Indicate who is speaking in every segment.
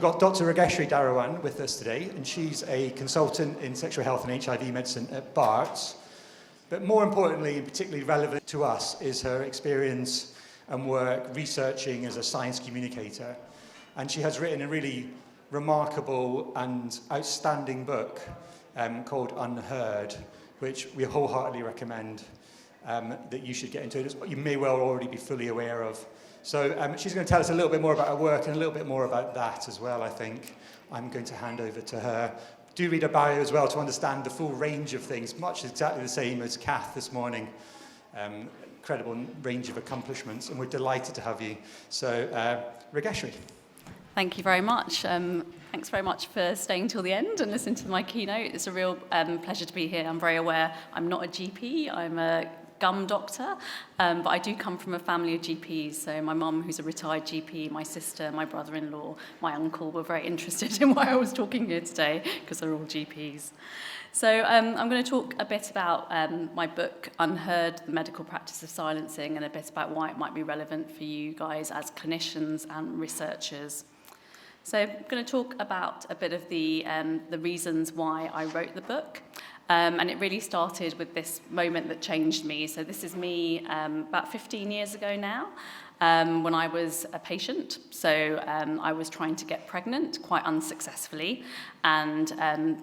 Speaker 1: We've got Dr. Rageshri Darawan with us today, and she's a consultant in sexual health and HIV medicine at Barts. But more importantly, and particularly relevant to us, is her experience and work researching as a science communicator. And she has written a really remarkable and outstanding book called Unheard, which we wholeheartedly recommend that you should get into. You may well already be fully aware of. So she's going to tell us a little bit more about her work and a little bit more about that as well, I think. I'm going to hand over to her. Do read her bio as well to understand the full range of things, much exactly the same as Kath this morning. Incredible range of accomplishments, and we're delighted to have you. So, Rageshri.
Speaker 2: Thank you very much. Thanks very much for staying till the end and listening to my keynote. It's a real pleasure to be here. I'm very aware I'm not a GP, I'm a gum doctor, but I do come from a family of GPs. So my mum, who's a retired GP, my sister, my brother-in-law, my uncle were very interested in why I was talking here today, because they're all GPs. So I'm going to talk a bit about my book, Unheard, The Medical Practice of Silencing, and a bit about why it might be relevant for you guys as clinicians and researchers. So I'm going to talk about a bit of the reasons why I wrote the book. And it really started with this moment that changed me. So this is me about 15 years ago now, when I was a patient. So I was trying to get pregnant quite unsuccessfully. And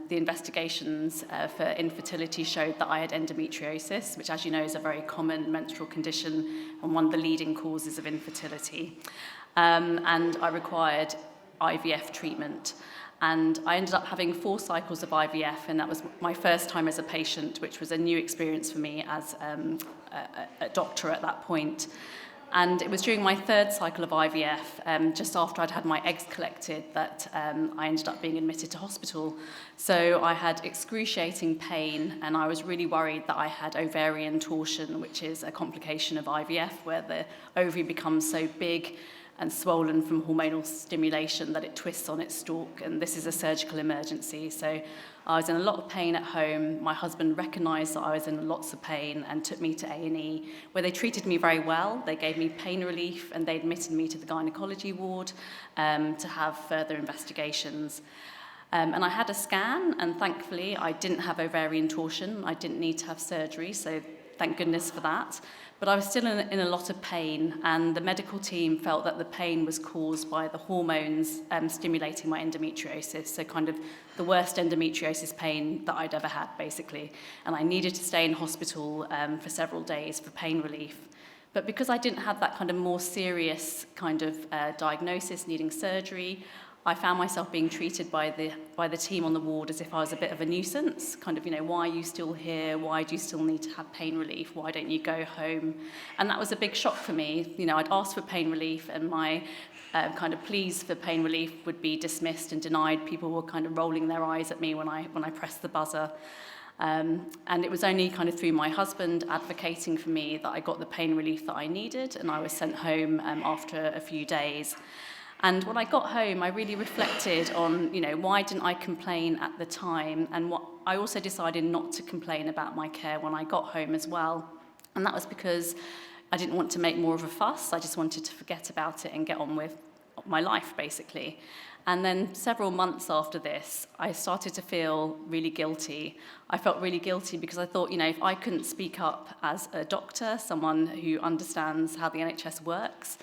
Speaker 2: the investigations for infertility showed that I had endometriosis, which, as you know, is a very common menstrual condition and one of the leading causes of infertility. And I required IVF treatment. And I ended up having 4 cycles of IVF, and that was my first time as a patient, which was a new experience for me as a doctor at that point. And it was during my 3rd cycle of IVF, just after I'd had my eggs collected, that I ended up being admitted to hospital. So I had excruciating pain, and I was really worried that I had ovarian torsion, which is a complication of IVF, where the ovary becomes so big and swollen from hormonal stimulation that it twists on its stalk, and this is a surgical emergency. So I was in a lot of pain at home. My husband recognised that I was in lots of pain and took me to A&E, where they treated me very well. They gave me pain relief, and they admitted me to the gynecology ward to have further investigations. And I had a scan, and thankfully I didn't have ovarian torsion. I didn't need to have surgery, so thank goodness for that. But I was still in a lot of pain, and the medical team felt that the pain was caused by the hormones stimulating my endometriosis, so kind of the worst endometriosis pain that I'd ever had, basically. And I needed to stay in hospital for several days for pain relief. But because I didn't have that kind of more serious kind of diagnosis needing surgery, I found myself being treated by the team on the ward as if I was a bit of a nuisance, kind of, why are you still here? Why do you still need to have pain relief? Why don't you go home? And that was a big shock for me. I'd asked for pain relief, and my kind of pleas for pain relief would be dismissed and denied. People were kind of rolling their eyes at me when I pressed the buzzer. And it was only kind of through my husband advocating for me that I got the pain relief that I needed, and I was sent home after a few days. And when I got home, I really reflected on, why didn't I complain at the time? And what I also decided not to complain about my care when I got home as well. And that was because I didn't want to make more of a fuss. I just wanted to forget about it and get on with my life, basically. And then several months after this, I started to feel really guilty. I felt really guilty because I thought, if I couldn't speak up as a doctor, someone who understands how the NHS works,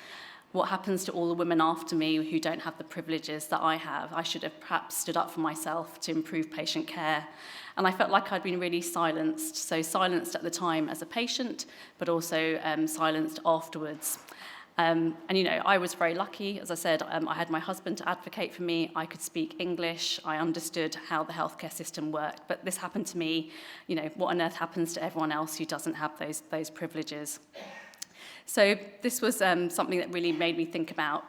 Speaker 2: what happens to all the women after me who don't have the privileges that I have? I should have perhaps stood up for myself to improve patient care. And I felt like I'd been really silenced. So silenced at the time as a patient, but also silenced afterwards. And I was very lucky. As I said, I had my husband to advocate for me. I could speak English. I understood how the healthcare system worked. But this happened to me. What on earth happens to everyone else who doesn't have those privileges? So this was something that really made me think about,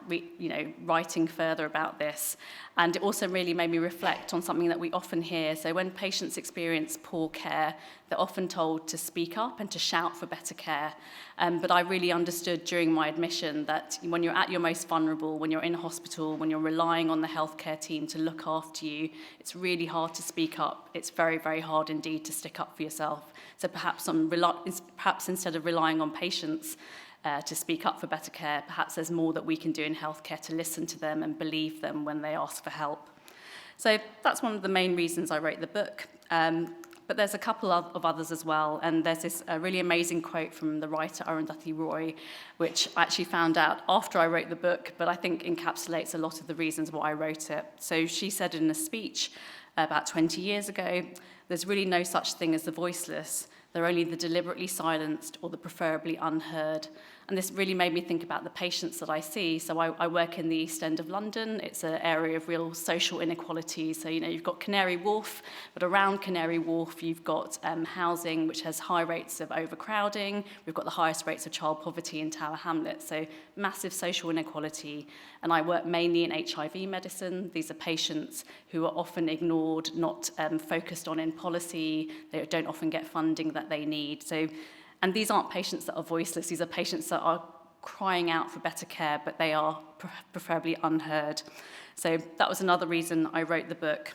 Speaker 2: writing further about this. And it also really made me reflect on something that we often hear. So when patients experience poor care, they're often told to speak up and to shout for better care. But I really understood during my admission that when you're at your most vulnerable, when you're in hospital, when you're relying on the healthcare team to look after you, it's really hard to speak up. It's very, very hard indeed to stick up for yourself. So perhaps instead of relying on patients, to speak up for better care. Perhaps there's more that we can do in healthcare to listen to them and believe them when they ask for help. So that's one of the main reasons I wrote the book. But there's a couple of others as well, and there's this really amazing quote from the writer Arundhati Roy, which I actually found out after I wrote the book, but I think encapsulates a lot of the reasons why I wrote it. So she said in a speech about 20 years ago, "There's really no such thing as the voiceless. They're only the deliberately silenced or the preferably unheard." And this really made me think about the patients that I see. So I work in the East End of London. It's an area of real social inequality. So, you've got Canary Wharf, but around Canary Wharf, you've got housing which has high rates of overcrowding. We've got the highest rates of child poverty in Tower Hamlets. So massive social inequality. And I work mainly in HIV medicine. These are patients who are often ignored, not focused on in policy. They don't often get funding that they need. And these aren't patients that are voiceless. These are patients that are crying out for better care, but they are preferably unheard. So that was another reason I wrote the book.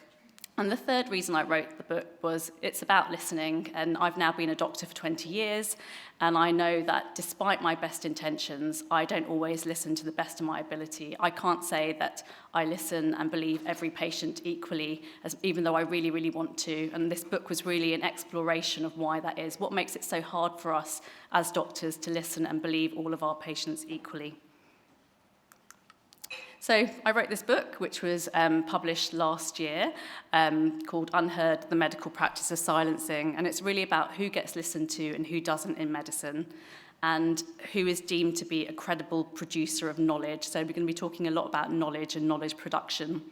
Speaker 2: And the third reason I wrote the book was it's about listening. And I've now been a doctor for 20 years, and I know that despite my best intentions, I don't always listen to the best of my ability. I can't say that I listen and believe every patient equally, even though I really, really want to. And this book was really an exploration of why that is. What makes it so hard for us as doctors to listen and believe all of our patients equally? So I wrote this book, which was published last year, called Unheard, The Medical Practice of Silencing. And it's really about who gets listened to and who doesn't in medicine, and who is deemed to be a credible producer of knowledge. So we're going to be talking a lot about knowledge and knowledge production.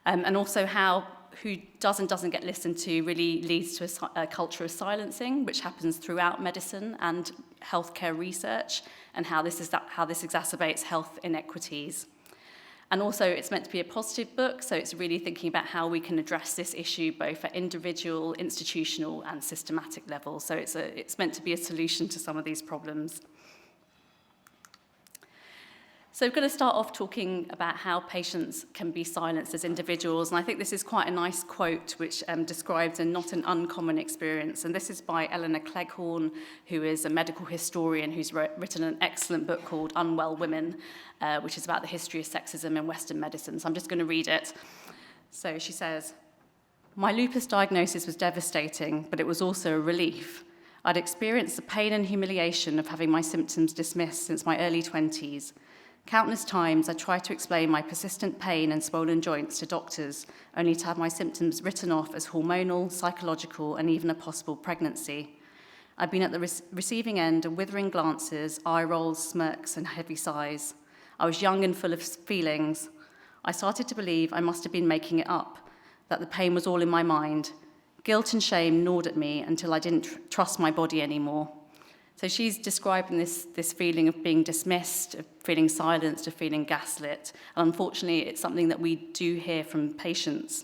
Speaker 2: And also how who does and doesn't get listened to really leads to a culture of silencing, which happens throughout medicine and healthcare research, and how this exacerbates health inequities. And also, it's meant to be a positive book, so it's really thinking about how we can address this issue both at individual, institutional, and systematic levels. So it's meant to be a solution to some of these problems. So we're going to start off talking about how patients can be silenced as individuals, and I think this is quite a nice quote which describes a not an uncommon experience. And this is by Eleanor Cleghorn, who is a medical historian who's written an excellent book called Unwell Women, which is about the history of sexism in Western medicine. So I'm just going to read it. So she says, "My lupus diagnosis was devastating, but it was also a relief. I'd experienced the pain and humiliation of having my symptoms dismissed since my early 20s. Countless times I tried to explain my persistent pain and swollen joints to doctors, only to have my symptoms written off as hormonal, psychological, and even a possible pregnancy. I'd been at the receiving end of withering glances, eye rolls, smirks, and heavy sighs. I was young and full of feelings. I started to believe I must have been making it up, that the pain was all in my mind. Guilt and shame gnawed at me until I didn't trust my body anymore." So she's describing this feeling of being dismissed, of feeling silenced, of feeling gaslit. And unfortunately, it's something that we do hear from patients.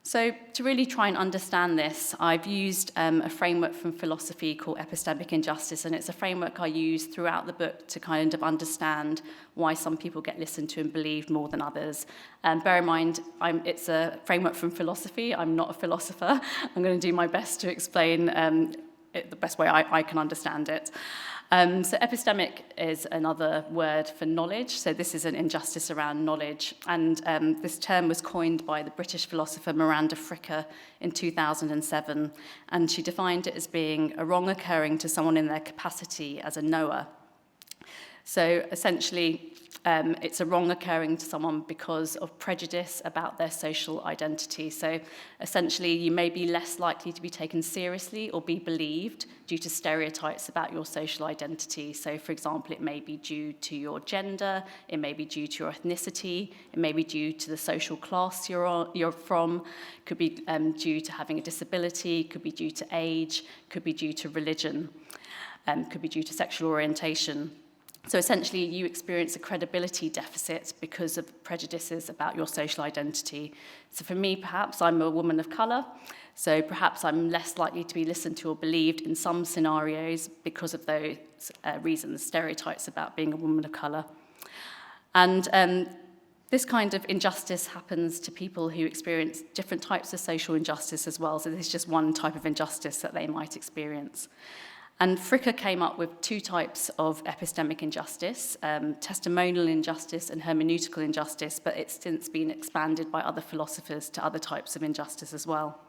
Speaker 2: So to really try and understand this, I've used a framework from philosophy called epistemic injustice, and it's a framework I use throughout the book to kind of understand why some people get listened to and believed more than others. Bear in mind, it's a framework from philosophy. I'm not a philosopher. I'm going to do my best to explain it the best way I can understand it. So epistemic is another word for knowledge. So this is an injustice around knowledge. And this term was coined by the British philosopher Miranda Fricker in 2007. And she defined it as being a wrong occurring to someone in their capacity as a knower. So essentially, it's a wrong occurring to someone because of prejudice about their social identity. So essentially, you may be less likely to be taken seriously or be believed due to stereotypes about your social identity. So for example, it may be due to your gender, it may be due to your ethnicity, it may be due to the social class you're from, could be due to having a disability, could be due to age, could be due to religion, could be due to sexual orientation. So essentially, you experience a credibility deficit because of prejudices about your social identity. So for me, perhaps I'm a woman of colour, so perhaps I'm less likely to be listened to or believed in some scenarios because of those reasons, stereotypes about being a woman of colour. And this kind of injustice happens to people who experience different types of social injustice as well. So this is just one type of injustice that they might experience. And Fricker came up with two types of epistemic injustice, testimonial injustice and hermeneutical injustice, but it's since been expanded by other philosophers to other types of injustice as well.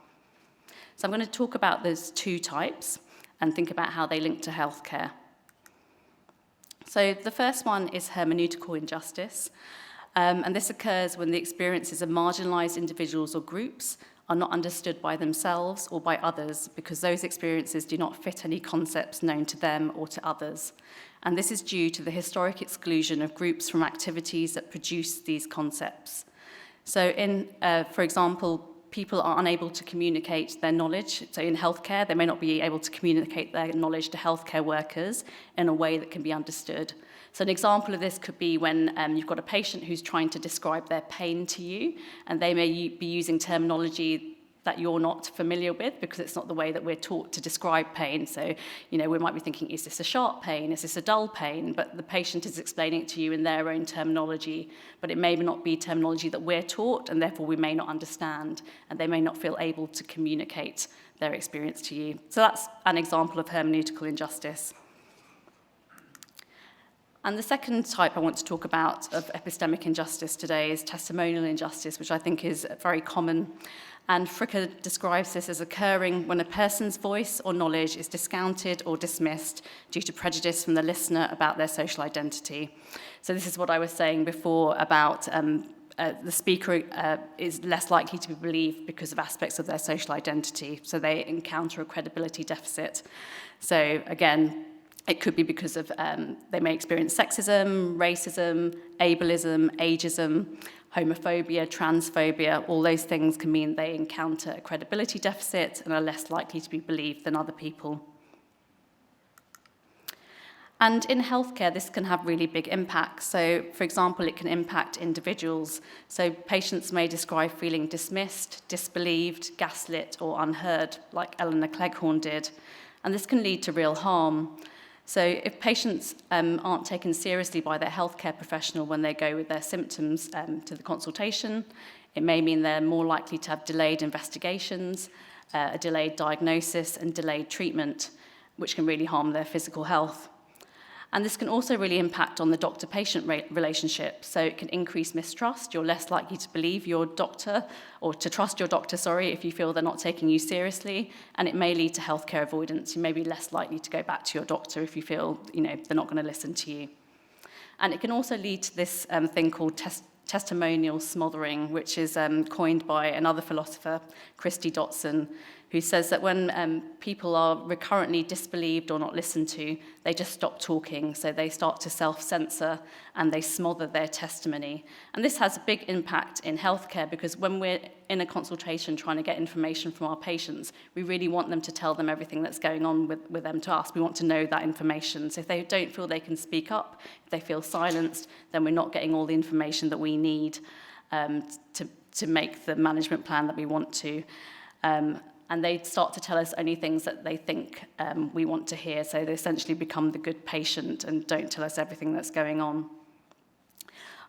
Speaker 2: So I'm going to talk about those two types and think about how they link to healthcare. So the first one is hermeneutical injustice, and this occurs when the experiences of marginalized individuals or groups are not understood by themselves or by others because those experiences do not fit any concepts known to them or to others. And this is due to the historic exclusion of groups from activities that produce these concepts. So for example, people are unable to communicate their knowledge. So in healthcare, they may not be able to communicate their knowledge to healthcare workers in a way that can be understood. So an example of this could be when you've got a patient who's trying to describe their pain to you, and they may be using terminology that you're not familiar with because it's not the way that we're taught to describe pain. So, we might be thinking, is this a sharp pain? Is this a dull pain? But the patient is explaining it to you in their own terminology, but it may not be terminology that we're taught, and therefore we may not understand, and they may not feel able to communicate their experience to you. So that's an example of hermeneutical injustice. And the second type I want to talk about of epistemic injustice today is testimonial injustice, which I think is very common. And Fricker describes this as occurring when a person's voice or knowledge is discounted or dismissed due to prejudice from the listener about their social identity. So this is what I was saying before about the speaker is less likely to be believed because of aspects of their social identity. So they encounter a credibility deficit. So again, it could be because of they may experience sexism, racism, ableism, ageism, homophobia, transphobia. All those things can mean they encounter a credibility deficit and are less likely to be believed than other people. And in healthcare, this can have really big impacts. So, for example, it can impact individuals. So patients may describe feeling dismissed, disbelieved, gaslit, or unheard, like Eleanor Cleghorn did. And this can lead to real harm. So if patients aren't taken seriously by their healthcare professional when they go with their symptoms to the consultation, it may mean they're more likely to have delayed investigations, a delayed diagnosis, and delayed treatment, which can really harm their physical health. And this can also really impact on the doctor-patient relationship. So it can increase mistrust. You're less likely to believe your doctor, or to trust your doctor, if you feel they're not taking you seriously. And it may lead to healthcare avoidance. You may be less likely to go back to your doctor if you feel, they're not going to listen to you. And it can also lead to this thing called testimonial smothering, which is coined by another philosopher, Christy Dotson, who says that when people are recurrently disbelieved or not listened to, they just stop talking. So they start to self-censor and they smother their testimony. And this has a big impact in healthcare because when we're in a consultation trying to get information from our patients, we really want them to tell them everything that's going on with them to us. We want to know that information. So if they don't feel they can speak up, if they feel silenced, then we're not getting all the information that we need to make the management plan that we want to. And they start to tell us only things that they think we want to hear. So they essentially become the good patient and don't tell us everything that's going on.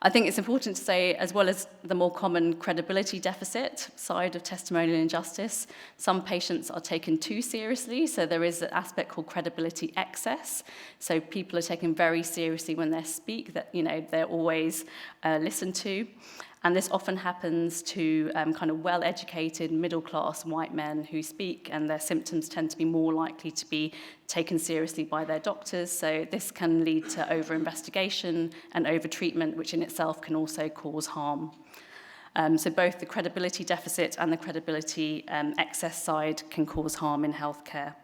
Speaker 2: I think it's important to say, as well as the more common credibility deficit side of testimonial injustice, some patients are taken too seriously. So there is an aspect called credibility excess. So people are taken very seriously when they speak, that they're always listened to. And this often happens to kind of well-educated, middle-class white men who speak, and their symptoms tend to be more likely to be taken seriously by their doctors. So this can lead to over-investigation and over-treatment, which in itself can also cause harm. So both the credibility deficit and the credibility excess side can cause harm in healthcare.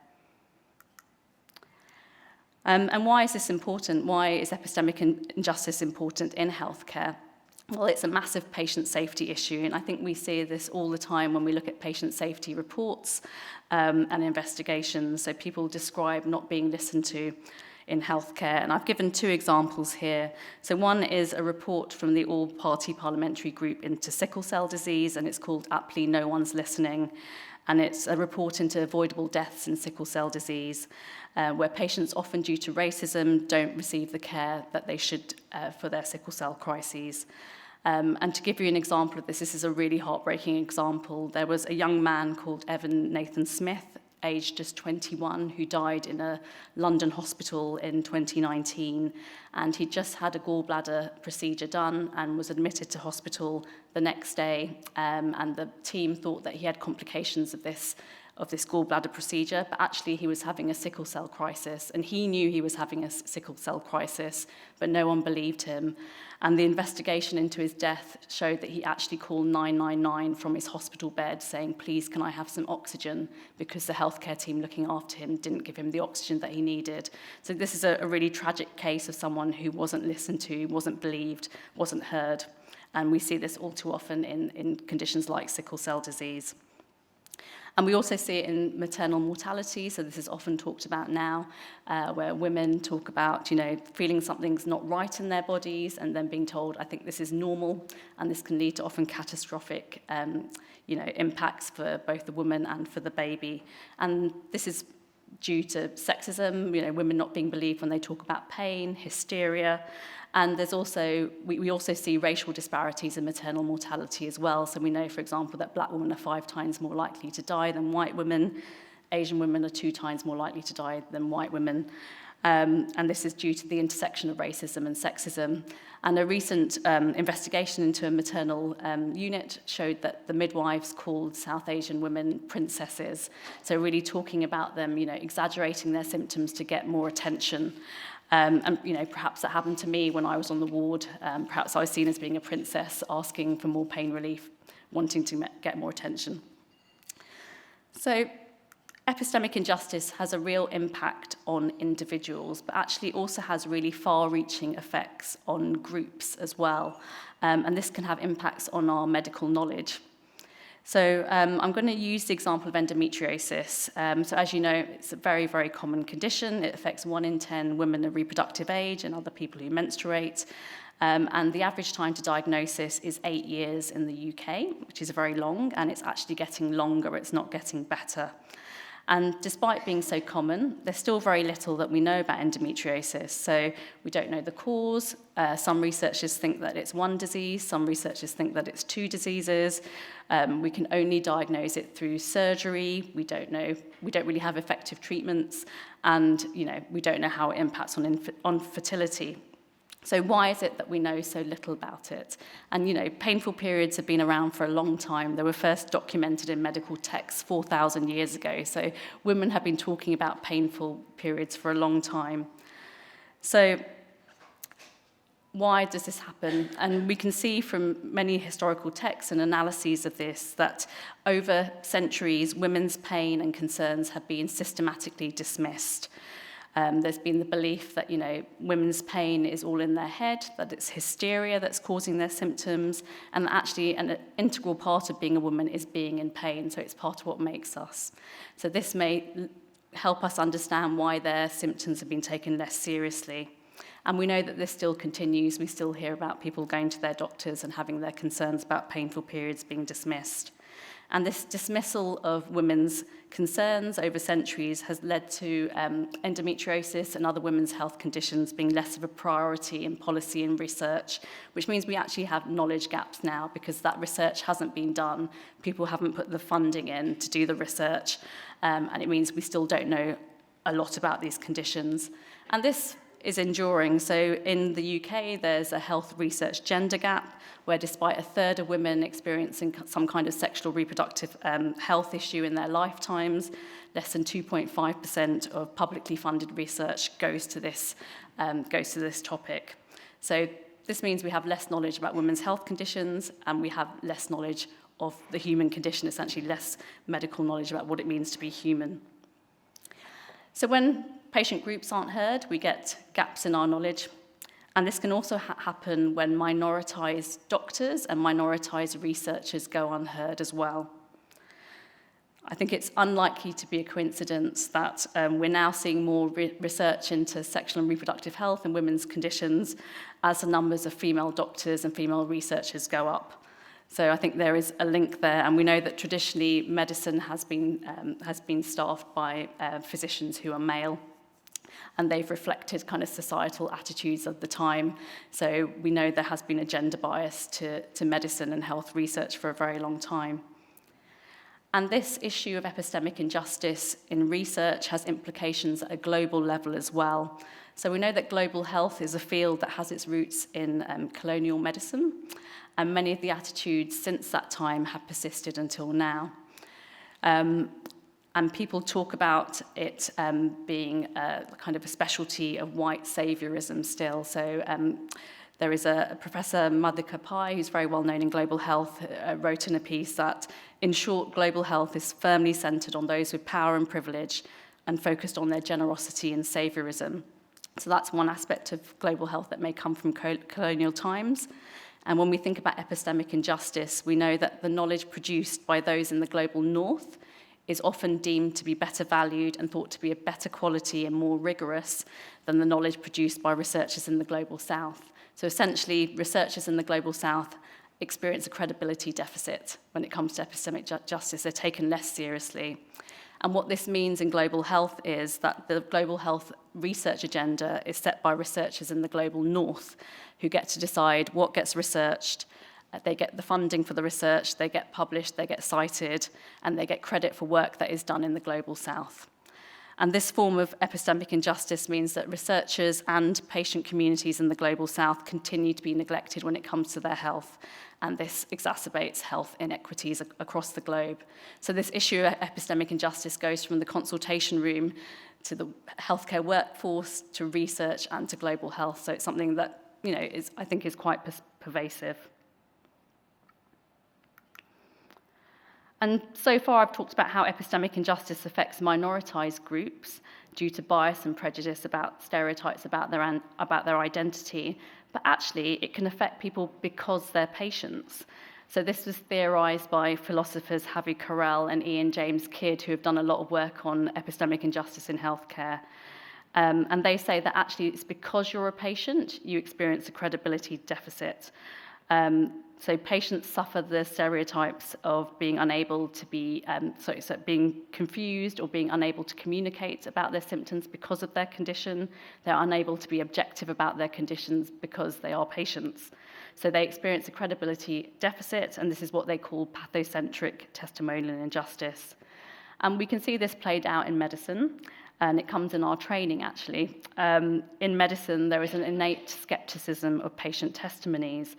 Speaker 2: And why is this important? Why is epistemic injustice important in healthcare? Well, it's a massive patient safety issue, and I think we see this all the time when we look at patient safety reports and investigations. So people describe not being listened to in healthcare, and I've given two examples here. So one is a report from the All-Party Parliamentary Group into Sickle Cell Disease, and it's called aptly No One's Listening, and it's a report into avoidable deaths in sickle cell disease, where patients, often due to racism, don't receive the care that they should for their sickle cell crises. And to give you an example of this is a really heartbreaking example. There was a young man called Evan Nathan Smith aged just 21, who died in a London hospital in 2019. And he'd just had a gallbladder procedure done and was admitted to hospital the next day. And the team thought that he had complications of this gallbladder procedure, but actually he was having a sickle cell crisis, and he knew he was having a sickle cell crisis, but no one believed him. And the investigation into his death showed that he actually called 999 from his hospital bed saying, please, can I have some oxygen? Because the healthcare team looking after him didn't give him the oxygen that he needed. So this is a really tragic case of someone who wasn't listened to, wasn't believed, wasn't heard. And we see this all too often in conditions like sickle cell disease. And we also see it in maternal mortality, so this is often talked about now, where women talk about, feeling something's not right in their bodies and then being told, I think this is normal, and this can lead to often catastrophic, impacts for both the woman and for the baby. And this is due to sexism, women not being believed when they talk about pain, hysteria. And there's also, we also see racial disparities in maternal mortality as well. So we know, for example, that black women are 5 times more likely to die than white women. Asian women are 2 times more likely to die than white women. And this is due to the intersection of racism and sexism. And a recent investigation into a maternal unit showed that the midwives called South Asian women princesses. So really talking about them, exaggerating their symptoms to get more attention. And perhaps that happened to me when I was on the ward. Perhaps I was seen as being a princess, asking for more pain relief, wanting to get more attention. So epistemic injustice has a real impact on individuals, but actually also has really far-reaching effects on groups as well. And this can have impacts on our medical knowledge. So I'm going to use the example of endometriosis. So as you know, it's a very, very common condition. It affects 1 in 10 women of reproductive age and other people who menstruate. And the average time to diagnosis is 8 years in the UK, which is very long, and it's actually getting longer. It's not getting better. And despite being so common, there's still very little that we know about endometriosis. So we don't know the cause. Some researchers think that it's 1 disease. Some researchers think that it's 2 diseases. We can only diagnose it through surgery. We don't know. We don't really have effective treatments. And, we don't know how it impacts on fertility. So why is it that we know so little about it? And, painful periods have been around for a long time. They were first documented in medical texts 4,000 years ago. So women have been talking about painful periods for a long time. So why does this happen? And we can see from many historical texts and analyses of this that over centuries, women's pain and concerns have been systematically dismissed. There's been the belief that, women's pain is all in their head, that it's hysteria that's causing their symptoms, and that actually an integral part of being a woman is being in pain, so it's part of what makes us. So this may help us understand why their symptoms have been taken less seriously. And we know that this still continues. We still hear about people going to their doctors and having their concerns about painful periods being dismissed. And this dismissal of women's concerns over centuries has led to endometriosis and other women's health conditions being less of a priority in policy and research, which means we actually have knowledge gaps now because that research hasn't been done. People haven't put the funding in to do the research, and it means we still don't know a lot about these conditions. And this is enduring. So in the UK, there's a health research gender gap, where despite 1/3 of women experiencing some kind of sexual reproductive health issue in their lifetimes, less than 2.5% of publicly funded research goes to this topic. So this means we have less knowledge about women's health conditions, and we have less knowledge of the human condition, essentially less medical knowledge about what it means to be human. So when patient groups aren't heard, we get gaps in our knowledge. And this can also happen when minoritized doctors and minoritized researchers go unheard as well. I think it's unlikely to be a coincidence that we're now seeing more research into sexual and reproductive health and women's conditions as the numbers of female doctors and female researchers go up. So I think there is a link there, and we know that traditionally medicine has been staffed by physicians who are male, and they've reflected kind of societal attitudes of the time. So we know there has been a gender bias to medicine and health research for a very long time. And this issue of epistemic injustice in research has implications at a global level as well. So we know that global health is a field that has its roots in colonial medicine, and many of the attitudes since that time have persisted until now. And people talk about it being a kind of a specialty of white saviorism still. So there is a Professor Madhika Pai, who's very well known in global health, wrote in a piece that, in short, global health is firmly centred on those with power and privilege and focused on their generosity and saviorism. So that's one aspect of global health that may come from colonial times. And when we think about epistemic injustice, we know that the knowledge produced by those in the global north is often deemed to be better valued and thought to be of better quality and more rigorous than the knowledge produced by researchers in the global south. So essentially, researchers in the global south experience a credibility deficit when it comes to epistemic justice. They're taken less seriously. And what this means in global health is that the global health research agenda is set by researchers in the global north who get to decide what gets researched. They get the funding for the research, they get published, they get cited, and they get credit for work that is done in the global south. And this form of epistemic injustice means that researchers and patient communities in the global south continue to be neglected when it comes to their health, and this exacerbates health inequities across the globe. So this issue of epistemic injustice goes from the consultation room to the healthcare workforce, to research, and to global health. So it's something that, I think is quite pervasive. And so far, I've talked about how epistemic injustice affects minoritized groups due to bias and prejudice about stereotypes about their identity. But actually, it can affect people because they're patients. So this was theorized by philosophers Javi Carrel and Ian James Kidd, who have done a lot of work on epistemic injustice in healthcare. And they say that actually it's because you're a patient, you experience a credibility deficit. So patients suffer the stereotypes of being unable to be, being confused or being unable to communicate about their symptoms because of their condition. They're unable to be objective about their conditions because they are patients. So they experience a credibility deficit, and this is what they call pathocentric testimonial injustice. And we can see this played out in medicine, and it comes in our training, actually. In medicine, there is an innate skepticism of patient testimonies.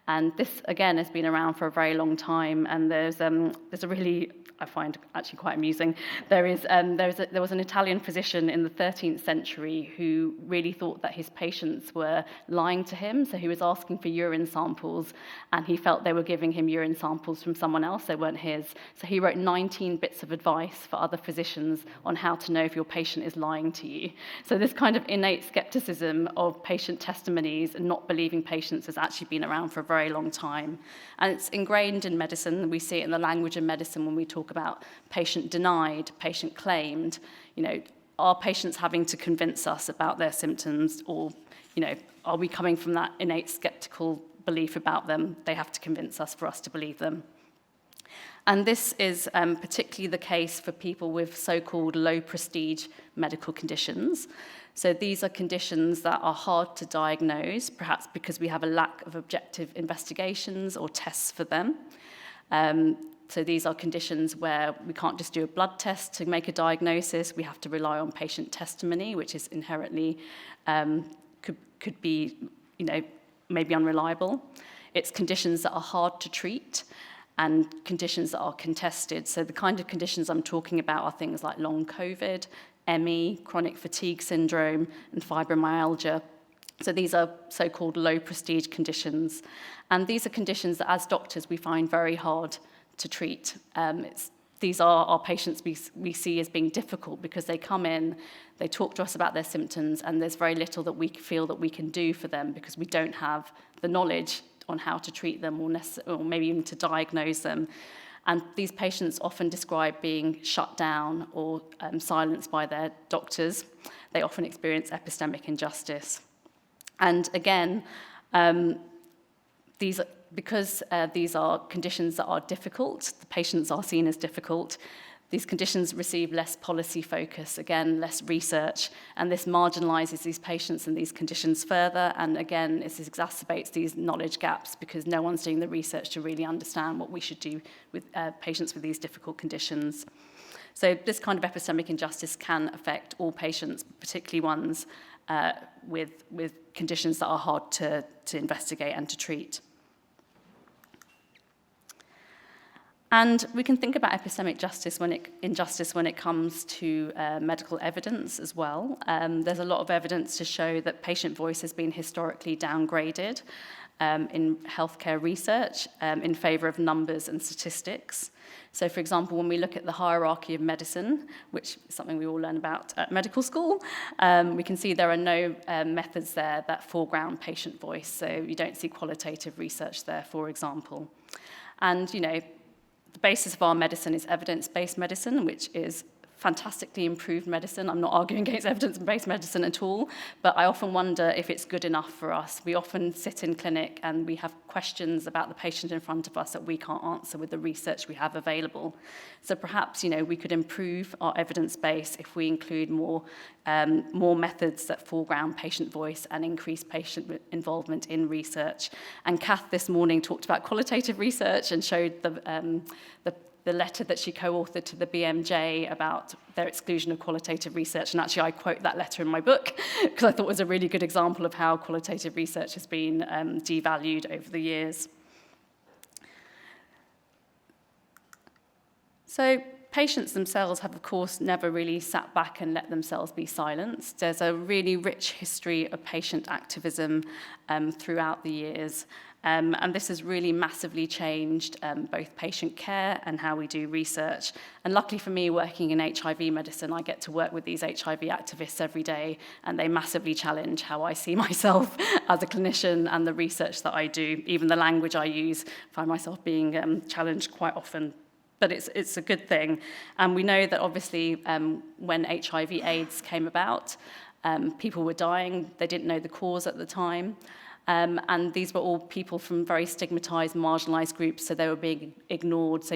Speaker 2: And this, again, has been around for a very long time. And there's a really, I find actually quite amusing. There was an Italian physician in the 13th century who really thought that his patients were lying to him. So he was asking for urine samples, and he felt they were giving him urine samples from someone else. They weren't his. So he wrote 19 bits of advice for other physicians on how to know if your patient is lying to you. So this kind of innate skepticism of patient testimonies and not believing patients has actually been around for a very long time. And it's ingrained in medicine. We see it in the language of medicine when we talk about patient denied, patient claimed. Are patients having to convince us about their symptoms, or, are we coming from that innate skeptical belief about them? They have to convince us for us to believe them. And this is particularly the case for people with so-called low-prestige medical conditions. So these are conditions that are hard to diagnose, perhaps because we have a lack of objective investigations or tests for them. So these are conditions where we can't just do a blood test to make a diagnosis. We have to rely on patient testimony, which is inherently could be, maybe unreliable. It's conditions that are hard to treat and conditions that are contested. So the kind of conditions I'm talking about are things like long COVID, ME, chronic fatigue syndrome, and fibromyalgia. So these are so-called low-prestige conditions. And these are conditions that, as doctors, we find very hard to treat. These are our patients we see as being difficult because they come in, they talk to us about their symptoms, and there's very little that we feel that we can do for them because we don't have the knowledge on how to treat them or maybe even to diagnose them. And these patients often describe being shut down or silenced by their doctors. They often experience epistemic injustice. And again, because these are conditions that are difficult, the patients are seen as difficult, These conditions receive less policy focus, again, less research, and this marginalizes these patients and these conditions further, and again, this exacerbates these knowledge gaps because no one's doing the research to really understand what we should do with patients with these difficult conditions. So this kind of epistemic injustice can affect all patients, particularly ones with conditions that are hard to investigate and to treat. And we can think about epistemic injustice when it comes to medical evidence as well. There's a lot of evidence to show that patient voice has been historically downgraded in healthcare research in favor of numbers and statistics. So, for example, when we look at the hierarchy of medicine, which is something we all learn about at medical school, we can see there are no methods there that foreground patient voice. So you don't see qualitative research there, for example. And, the basis of our medicine is evidence-based medicine, which is fantastically improved medicine. I'm not arguing against evidence-based medicine at all, but I often wonder if it's good enough for us. We often sit in clinic and we have questions about the patient in front of us that we can't answer with the research we have available. So perhaps, we could improve our evidence base if we include more methods that foreground patient voice and increase patient involvement in research. And Kath this morning talked about qualitative research and showed the letter that she co-authored to the BMJ about their exclusion of qualitative research. And actually, I quote that letter in my book because I thought it was a really good example of how qualitative research has been devalued over the years. So patients themselves have, of course, never really sat back and let themselves be silenced. There's a really rich history of patient activism throughout the years. And this has really massively changed both patient care and how we do research. And luckily for me, working in HIV medicine, I get to work with these HIV activists every day, and they massively challenge how I see myself as a clinician and the research that I do. Even the language I use, I find myself being challenged quite often. But it's a good thing. And we know that obviously when HIV/AIDS came about, people were dying. They didn't know the cause at the time. And these were all people from very stigmatized, marginalized groups, so they were being ignored. So,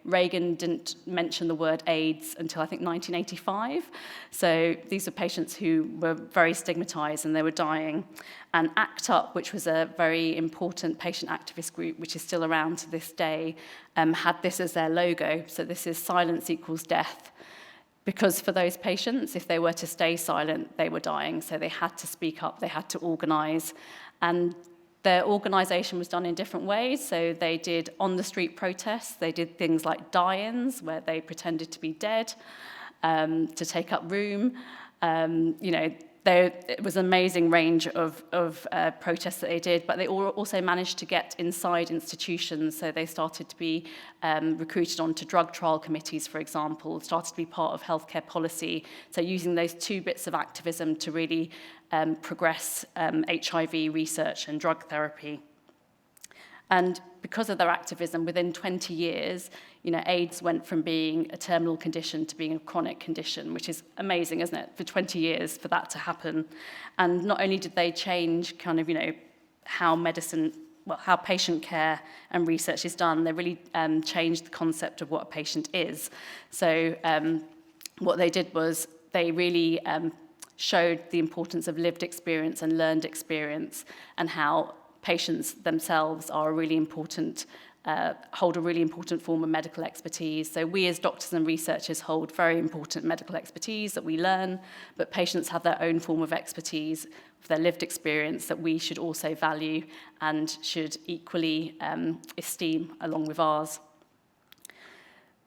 Speaker 2: Reagan didn't mention the word AIDS until, I think, 1985. So these were patients who were very stigmatized and they were dying. And ACT UP, which was a very important patient activist group, which is still around to this day, had this as their logo. So this is silence equals death. Because for those patients, if they were to stay silent, they were dying. So they had to speak up, they had to organize. And their organization was done in different ways. So they did on-the-street protests. They did things like die-ins, where they pretended to be dead, to take up room. It was an amazing range of protests that they did, but they also managed to get inside institutions. So they started to be recruited onto drug trial committees, for example, started to be part of healthcare policy. So using those two bits of activism to really progress HIV research and drug therapy. And because of their activism, within 20 years, AIDS went from being a terminal condition to being a chronic condition, which is amazing, isn't it? For 20 years, for that to happen. And not only did they change how patient care and research is done, they really changed the concept of what a patient is. So what they did was they really showed the importance of lived experience and learned experience, and how patients themselves are hold a really important form of medical expertise. So we as doctors and researchers hold very important medical expertise that we learn, but patients have their own form of expertise, their lived experience that we should also value and should equally esteem along with ours.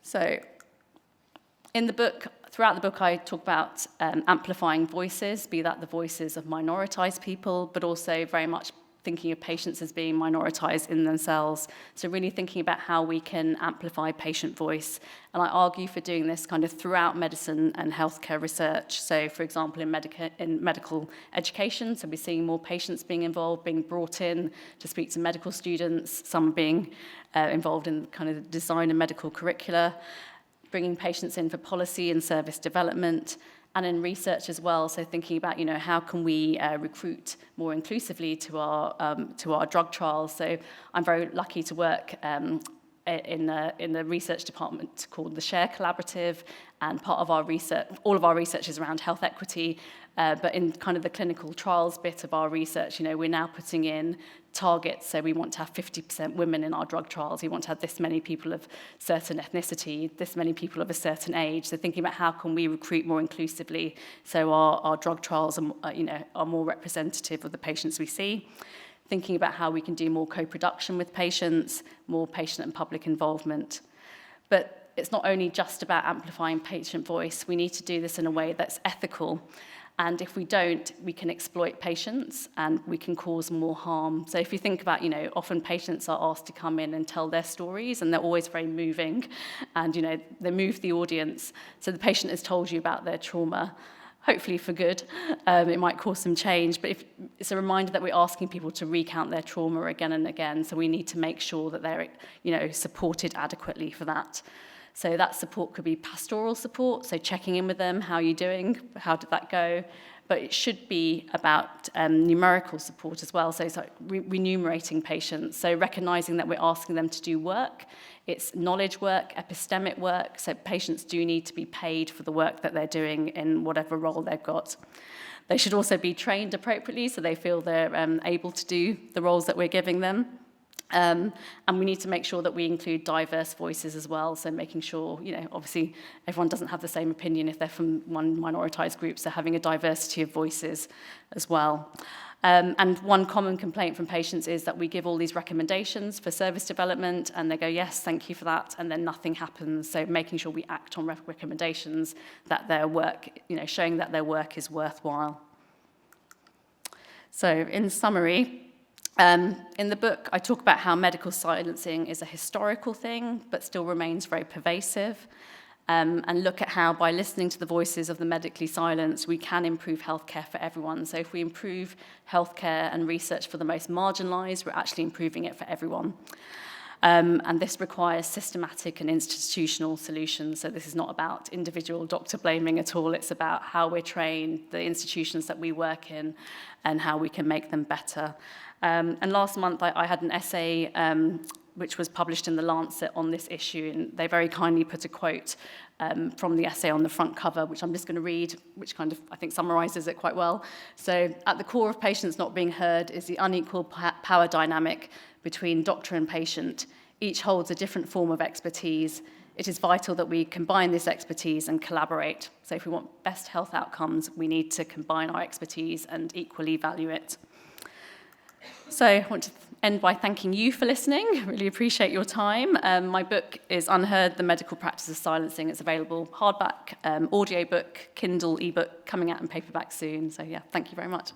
Speaker 2: So throughout the book, I talk about amplifying voices, be that the voices of minoritized people, but also very much thinking of patients as being minoritized in themselves. So really thinking about how we can amplify patient voice. And I argue for doing this kind of throughout medicine and healthcare research. So for example, in medical education, so we're seeing more patients being involved, being brought in to speak to medical students, some being involved in kind of the design of medical curricula, bringing patients in for policy and service development, and in research as well, so thinking about, how can we recruit more inclusively to our drug trials. So I'm very lucky to work in the research department called the Share Collaborative, and part of our research, all of our research is around health equity, but in kind of the clinical trials bit of our research, we're now putting in targets. So we want to have 50% women in our drug trials. We want to have this many people of certain ethnicity, this many people of a certain age. So thinking about how can we recruit more inclusively so our drug trials are more representative of the patients we see. Thinking about how we can do more co-production with patients, more patient and public involvement. But it's not only just about amplifying patient voice. We need to do this in a way that's ethical. And if we don't, we can exploit patients and we can cause more harm. So if you think about, often patients are asked to come in and tell their stories, and they're always very moving, and, they move the audience. So the patient has told you about their trauma, hopefully for good. It might cause some change, but it's a reminder that we're asking people to recount their trauma again and again. So we need to make sure that they're, supported adequately for that. So that support could be pastoral support, so checking in with them, how are you doing, how did that go? But it should be about numerical support as well, so it's like remunerating patients, so recognizing that we're asking them to do work. It's knowledge work, epistemic work, so patients do need to be paid for the work that they're doing in whatever role they've got. They should also be trained appropriately, so they feel they're able to do the roles that we're giving them. And we need to make sure that we include diverse voices as well, so making sure, obviously everyone doesn't have the same opinion if they're from one minoritized group, so having a diversity of voices as well. And one common complaint from patients is that we give all these recommendations for service development, and they go, yes, thank you for that, and then nothing happens. So making sure we act on recommendations, that their work, showing that their work is worthwhile. So in summary, in the book, I talk about how medical silencing is a historical thing, but still remains very pervasive, and look at how by listening to the voices of the medically silenced, we can improve healthcare for everyone. So if we improve healthcare and research for the most marginalized, we're actually improving it for everyone. And this requires systematic and institutional solutions. So this is not about individual doctor blaming at all. It's about how we're trained, the institutions that we work in, and how we can make them better. And last month, I had an essay which was published in The Lancet on this issue, and they very kindly put a quote from the essay on the front cover, which I'm just going to read, which kind of, I think, summarizes it quite well. So, at the core of patients not being heard is the unequal power dynamic between doctor and patient. Each holds a different form of expertise. It is vital that we combine this expertise and collaborate. So if we want best health outcomes, we need to combine our expertise and equally value it. So I want to end by thanking you for listening. Really appreciate your time. My book is Unheard, The Medical Practice of Silencing. It's available hardback, audiobook, Kindle, ebook, coming out in paperback soon. So yeah, thank you very much.